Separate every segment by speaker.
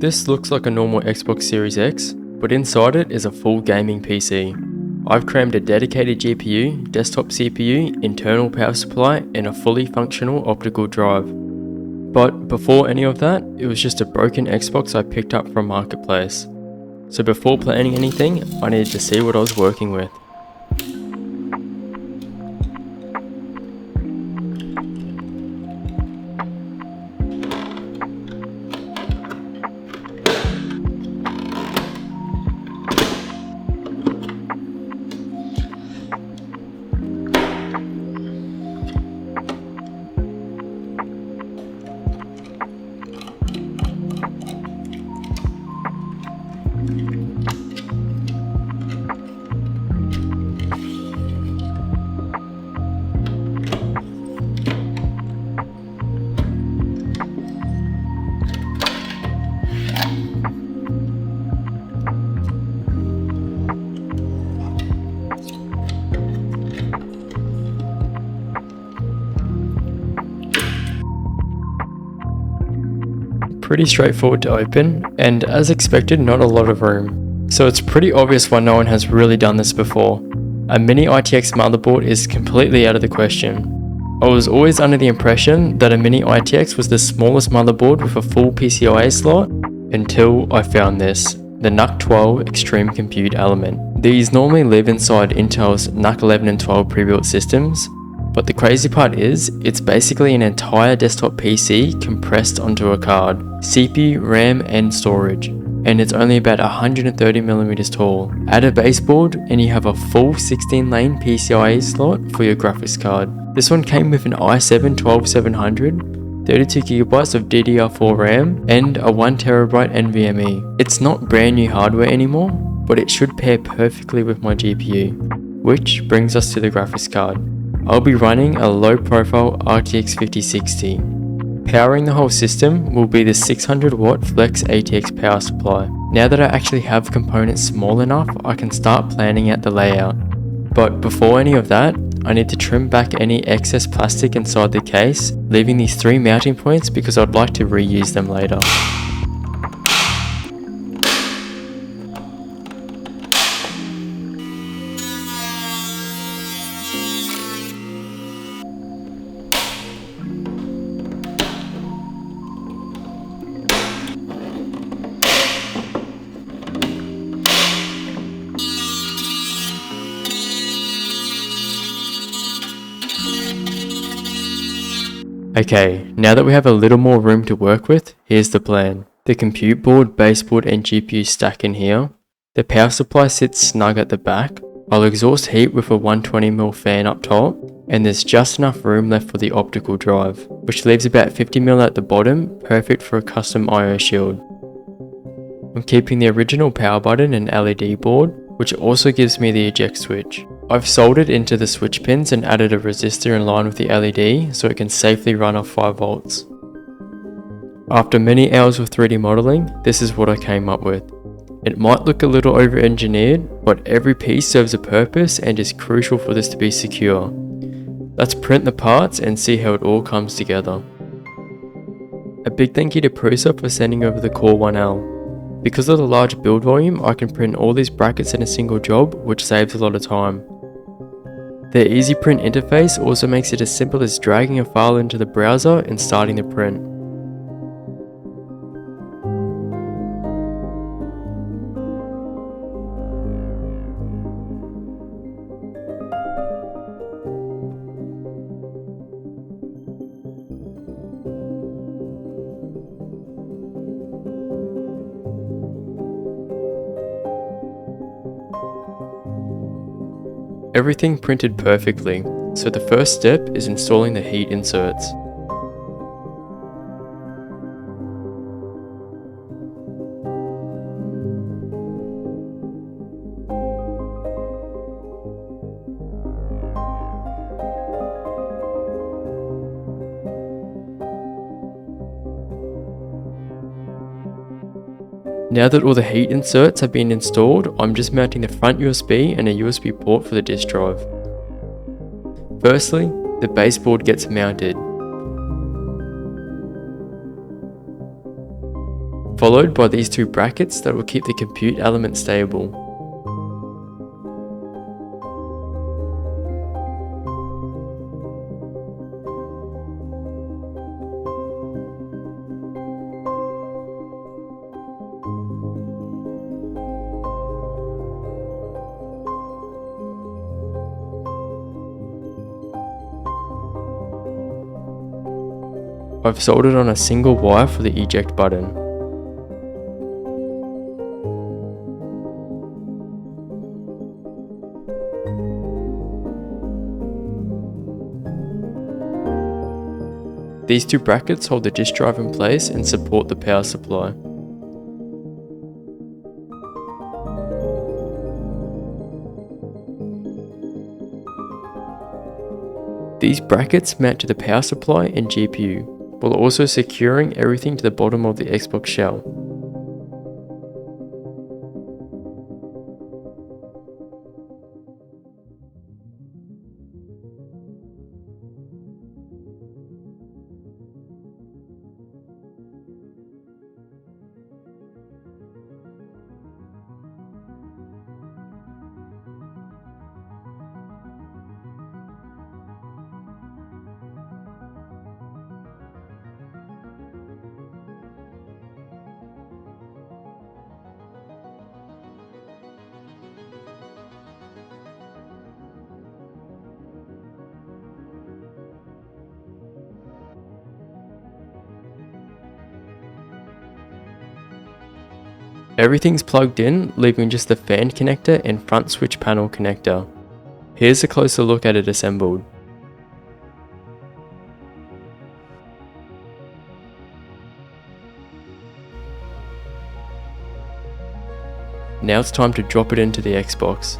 Speaker 1: This looks like a normal Xbox Series X, but inside it is a full gaming PC. I've crammed a dedicated GPU, desktop CPU, internal power supply, and a fully functional optical drive. But before any of that, it was just a broken Xbox I picked up from Marketplace. So before planning anything, I needed to see what I was working with. Pretty straightforward to open, and as expected, not a lot of room. So it's pretty obvious why no one has really done this before. A mini ITX motherboard is completely out of the question. I was always under the impression that a mini ITX was the smallest motherboard with a full PCIe slot, until I found this, the NUC 12 Extreme Compute element. These normally live inside Intel's NUC 11 and 12 pre-built systems, but the crazy part is, it's basically an entire desktop PC compressed onto a card, CPU, RAM, and storage, and it's only about 130mm tall. Add a baseboard and you have a full 16-lane PCIe slot for your graphics card. This one came with an i7 12700, 32GB of DDR4 RAM, and a 1TB NVMe. It's not brand new hardware anymore, but it should pair perfectly with my GPU. Which brings us to the graphics card. I'll be running a low-profile RTX 5060. Powering the whole system will be the 600W Flex ATX power supply. Now that I actually have components small enough, I can start planning out the layout. But before any of that, I need to trim back any excess plastic inside the case, leaving these 3 mounting points because I'd like to reuse them later. Okay, now that we have a little more room to work with, here's the plan. The compute board, baseboard, and GPU stack in here. The power supply sits snug at the back. I'll exhaust heat with a 120mm fan up top, and there's just enough room left for the optical drive, which leaves about 50mm at the bottom, perfect for a custom I/O shield. I'm keeping the original power button and LED board, which also gives me the eject switch. I've soldered into the switch pins and added a resistor in line with the LED so it can safely run off 5V. After many hours of 3D modeling, this is what I came up with. It might look a little over-engineered, but every piece serves a purpose and is crucial for this to be secure. Let's print the parts and see how it all comes together. A big thank you to Prusa for sending over the Core 1L. Because of the large build volume, I can print all these brackets in a single job, which saves a lot of time. Their easy print interface also makes it as simple as dragging a file into the browser and starting the print. Everything printed perfectly, so the first step is installing the heat inserts. Now that all the heat inserts have been installed, I'm just mounting the front USB and a USB port for the disk drive. Firstly, the baseboard gets mounted. followed by these two brackets that will keep the compute element stable. I've soldered on a single wire for the eject button. These two brackets hold the disk drive in place and support the power supply. These brackets mount to the power supply and GPU, while also securing everything to the bottom of the Xbox shell. Everything's plugged in, leaving just the fan connector and front switch panel connector. Here's a closer look at it assembled. Now it's time to drop it into the Xbox.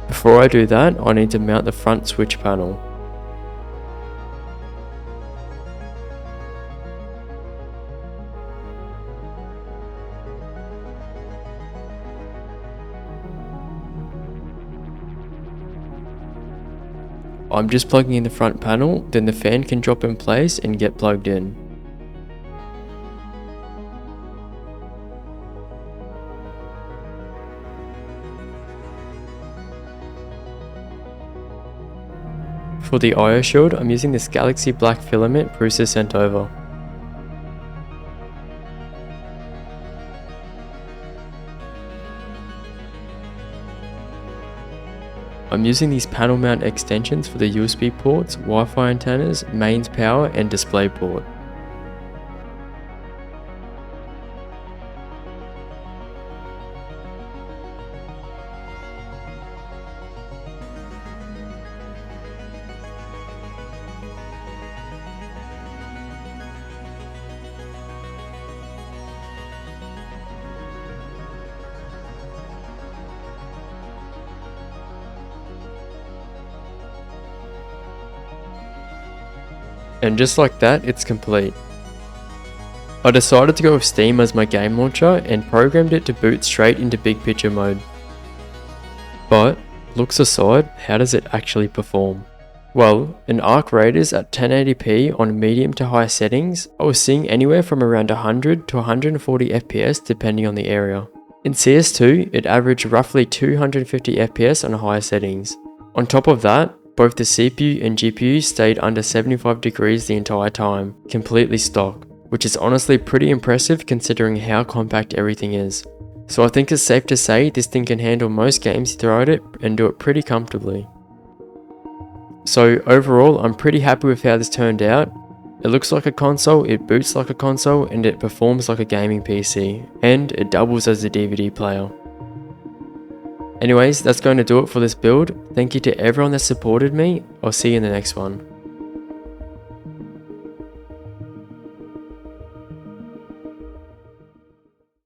Speaker 1: Before I do that, I need to mount the front switch panel. I'm just plugging in the front panel, then the fan can drop in place and get plugged in. For the IO shield, I'm using this Galaxy Black filament Prusa sent over. I'm using these panel mount extensions for the USB ports, Wi-Fi antennas, mains power and display port. And just like that, it's complete. I decided to go with Steam as my game launcher and programmed it to boot straight into big picture mode. But, looks aside, how does it actually perform? Well, in Arc Raiders at 1080p on medium to high settings, I was seeing anywhere from around 100 to 140 FPS depending on the area. In CS2, it averaged roughly 250 FPS on higher settings. On top of that, both the CPU and GPU stayed under 75 degrees the entire time, completely stock, which is honestly pretty impressive considering how compact everything is. So I think it's safe to say this thing can handle most games you throw at it and do it pretty comfortably. So overall, I'm pretty happy with how this turned out. It looks like a console, it boots like a console, and it performs like a gaming PC, and it doubles as a DVD player. Anyways, that's going to do it for this build. Thank you to everyone that supported me. I'll see you in the next one.